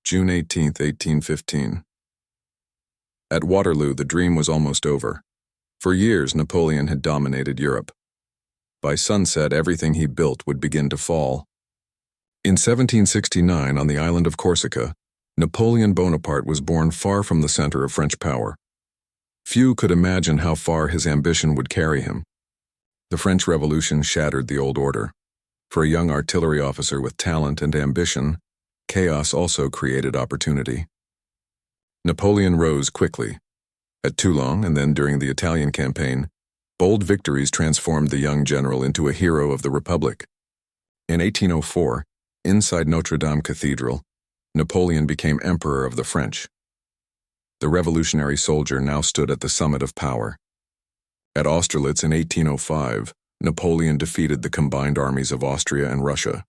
June 18, 1815. At Waterloo, the dream was almost over. For years, Napoleon had dominated Europe. By sunset, everything he built would begin to fall. In 1769, on the island of Corsica, Napoleon Bonaparte was born far from the center of French power. Few could imagine how far his ambition would carry him. The French Revolution shattered the old order. For a young artillery officer with talent and ambition, chaos also created opportunity. Napoleon rose quickly. At Toulon and then during the Italian campaign, bold victories transformed the young general into a hero of the Republic. In 1804, inside Notre Dame Cathedral, Napoleon became Emperor of the French. The revolutionary soldier now stood at the summit of power. At Austerlitz in 1805, Napoleon defeated the combined armies of Austria and Russia.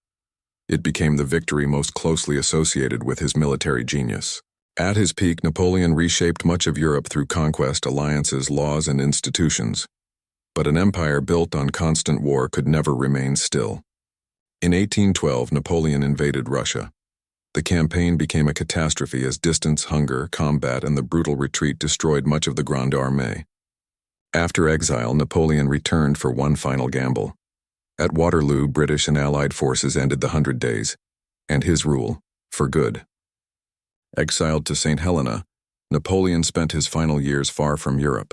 It became the victory most closely associated with his military genius. At his peak, Napoleon reshaped much of Europe through conquest, alliances, laws, and institutions. But an empire built on constant war could never remain still. In 1812, Napoleon invaded Russia. The campaign became a catastrophe as distance, hunger, combat, and the brutal retreat destroyed much of the Grande Armée. After exile, Napoleon returned for one final gamble. At Waterloo, British and Allied forces ended the 100 Days, and his rule, for good. Exiled to Saint Helena, Napoleon spent his final years far from Europe.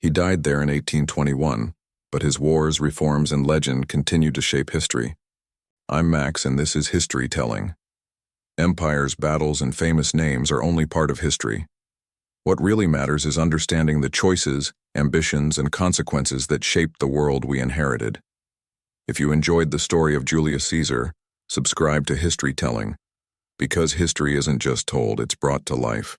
He died there in 1821, but his wars, reforms, and legend continued to shape history. I'm Max, and this is History Telling. Empires, battles, and famous names are only part of history. What really matters is understanding the choices, ambitions, and consequences that shaped the world we inherited. If you enjoyed the story of Julius Caesar, subscribe to History Telling, because history isn't just told, it's brought to life.